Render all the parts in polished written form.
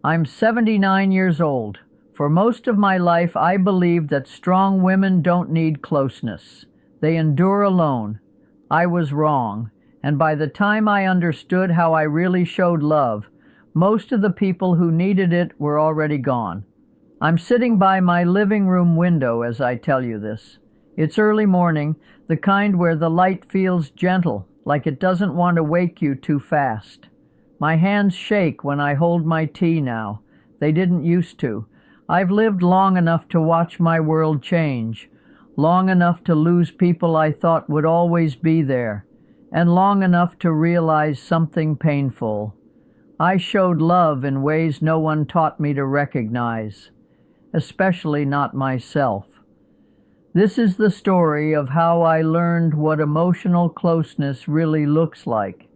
I'm 79 years old. For most of my life, I believed that strong women don't need closeness. They endure alone. I was wrong, and by the time I understood how I really showed love, most of the people who needed it were already gone. I'm sitting by my living room window as I tell you this. It's early morning, the kind where the light feels gentle, like it doesn't want to wake you too fast. My hands shake when I hold my tea now. They didn't used to. I've lived long enough to watch my world change, long enough to lose people I thought would always be there, and long enough to realize something painful. I showed love in ways no one taught me to recognize, especially not myself. This is the story of how I learned what emotional closeness really looks like,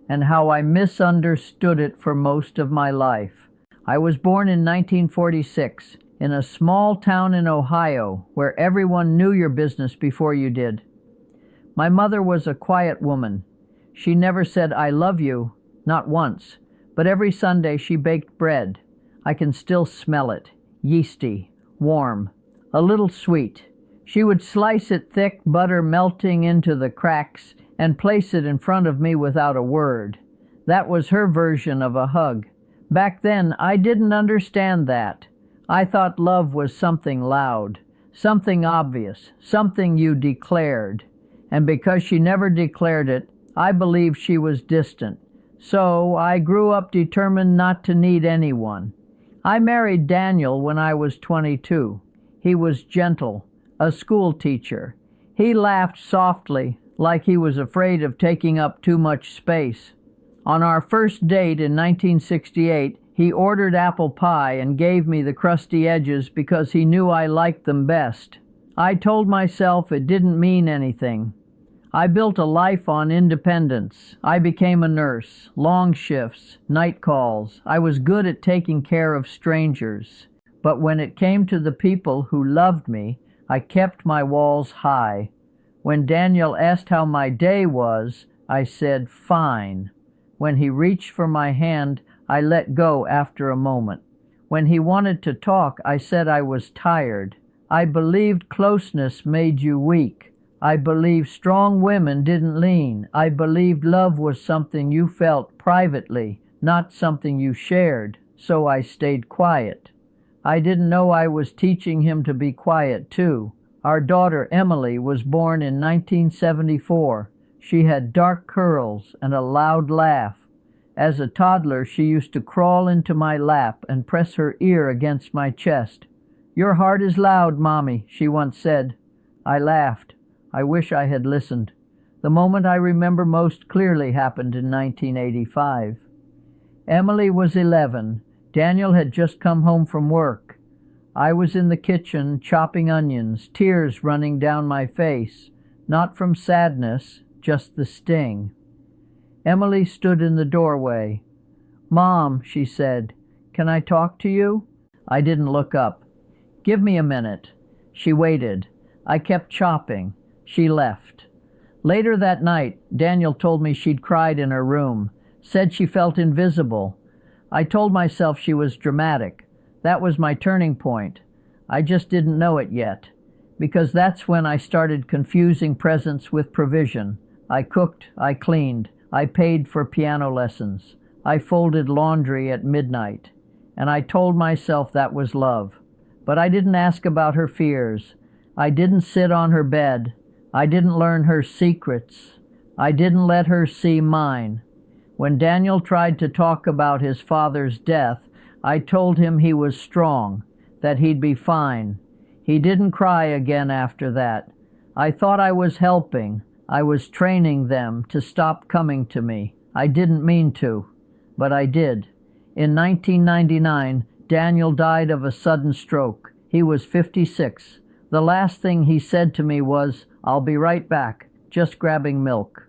and how I misunderstood it for most of my life. I was born in 1946 in a small town in Ohio where everyone knew your business before you did. My mother was a quiet woman. She never said, "I love you," not once, but every Sunday she baked bread. I can still smell it, yeasty, warm, a little sweet. She would slice it thick, butter melting into the cracks, and place it in front of me without a word. That was her version of a hug. Back then, I didn't understand that. I thought love was something loud, something obvious, something you declared. And because she never declared it, I believed she was distant. So I grew up determined not to need anyone. I married Daniel when I was 22. He was gentle, a school teacher. He laughed softly, like he was afraid of taking up too much space. On our first date in 1968, he ordered apple pie and gave me the crusty edges because he knew I liked them best. I told myself it didn't mean anything. I built a life on independence. I became a nurse, long shifts, night calls. I was good at taking care of strangers. But when it came to the people who loved me, I kept my walls high. When Daniel asked how my day was, I said, "Fine." When he reached for my hand, I let go after a moment. When he wanted to talk, I said I was tired. I believed closeness made you weak. I believed strong women didn't lean. I believed love was something you felt privately, not something you shared. So I stayed quiet. I didn't know I was teaching him to be quiet too. Our daughter Emily was born in 1974. She had dark curls and a loud laugh. As a toddler, she used to crawl into my lap and press her ear against my chest. "Your heart is loud, Mommy," she once said. I laughed. I wish I had listened. The moment I remember most clearly happened in 1985. Emily was 11. Daniel had just come home from work. I was in the kitchen chopping onions, tears running down my face, not from sadness, just the sting. Emily stood in the doorway. "Mom," she said, "can I talk to you?" I didn't look up. "Give me a minute." She waited. I kept chopping. She left. Later that night, Daniel told me she'd cried in her room, said she felt invisible. I told myself she was dramatic. That was my turning point. I just didn't know it yet, because that's when I started confusing presence with provision. I cooked, I cleaned, I paid for piano lessons, I folded laundry at midnight, and I told myself that was love. But I didn't ask about her fears. I didn't sit on her bed. I didn't learn her secrets. I didn't let her see mine. When Daniel tried to talk about his father's death, I told him he was strong, that he'd be fine. He didn't cry again after that. I thought I was helping. I was training them to stop coming to me. I didn't mean to, but I did. In 1999, Daniel died of a sudden stroke. He was 56. The last thing he said to me was, "I'll be right back, just grabbing milk."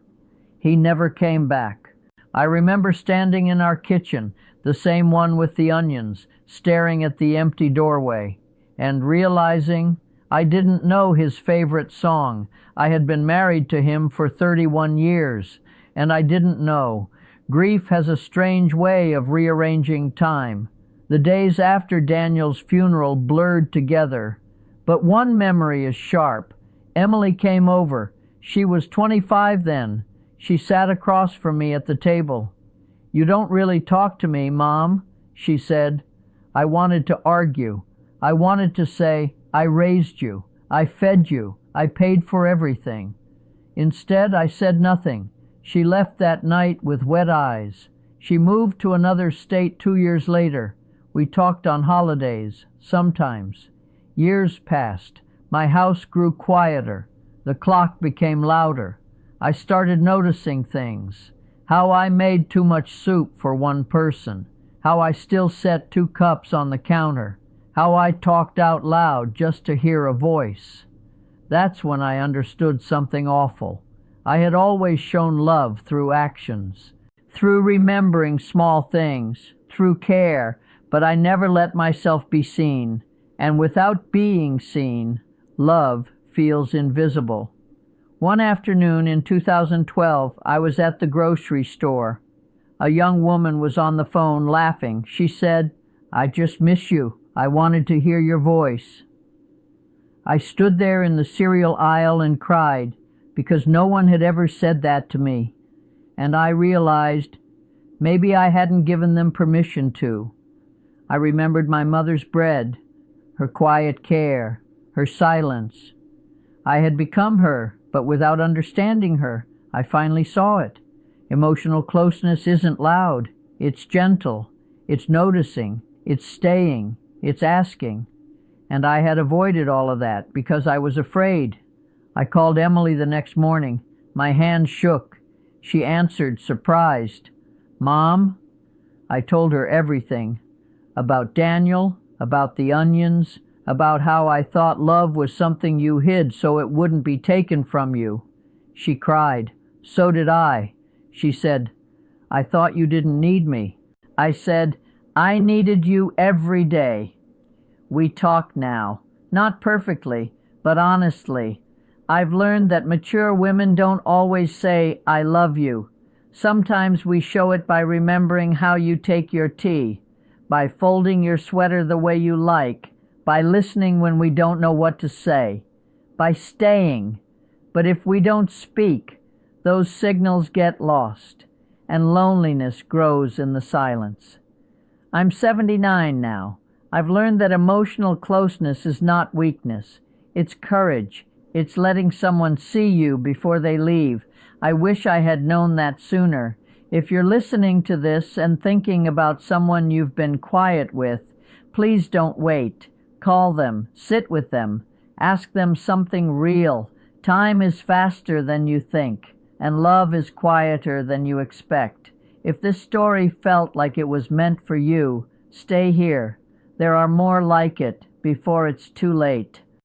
He never came back. I remember standing in our kitchen, the same one with the onions, staring at the empty doorway, and realizing I didn't know his favorite song. I had been married to him for 31 years, and I didn't know. Grief has a strange way of rearranging time. The days after Daniel's funeral blurred together, but one memory is sharp. Emily came over. She was 25 then. She sat across from me at the table. "You don't really talk to me, Mom," she said. I wanted to argue. I wanted to say, "I raised you. I fed you. I paid for everything." Instead, I said nothing. She left that night with wet eyes. She moved to another state 2 years later. We talked on holidays, sometimes. Years passed. My house grew quieter. The clock became louder. I started noticing things. How I made too much soup for one person. How I still set 2 cups on the counter. How I talked out loud just to hear a voice. That's when I understood something awful. I had always shown love through actions, through remembering small things, through care, but I never let myself be seen. And without being seen, love feels invisible. One afternoon in 2012, I was at the grocery store. A young woman was on the phone laughing. She said, "I just miss you. I wanted to hear your voice." I stood there in the cereal aisle and cried, because no one had ever said that to me. And I realized maybe I hadn't given them permission to. I remembered my mother's bread, her quiet care, her silence. I had become her, but without understanding her. I finally saw it. Emotional closeness isn't loud. It's gentle. It's noticing. It's staying. It's asking. And I had avoided all of that because I was afraid. I called Emily the next morning. My hand shook. She answered, surprised. "Mom?" I told her everything. About Daniel, about the onions, about how I thought love was something you hid so it wouldn't be taken from you. She cried. "So did I." She said, "I thought you didn't need me." I said, "I needed you every day." We talk now, not perfectly, but honestly. I've learned that mature women don't always say, "I love you." Sometimes we show it by remembering how you take your tea, by folding your sweater the way you like, by listening when we don't know what to say, by staying. But if we don't speak, those signals get lost, and loneliness grows in the silence. I'm 79 now. I've learned that emotional closeness is not weakness. It's courage. It's letting someone see you before they leave. I wish I had known that sooner. If you're listening to this and thinking about someone you've been quiet with, please don't wait. Call them. Sit with them. Ask them something real. Time is faster than you think, and love is quieter than you expect. If this story felt like it was meant for you, stay here. There are more like it before it's too late.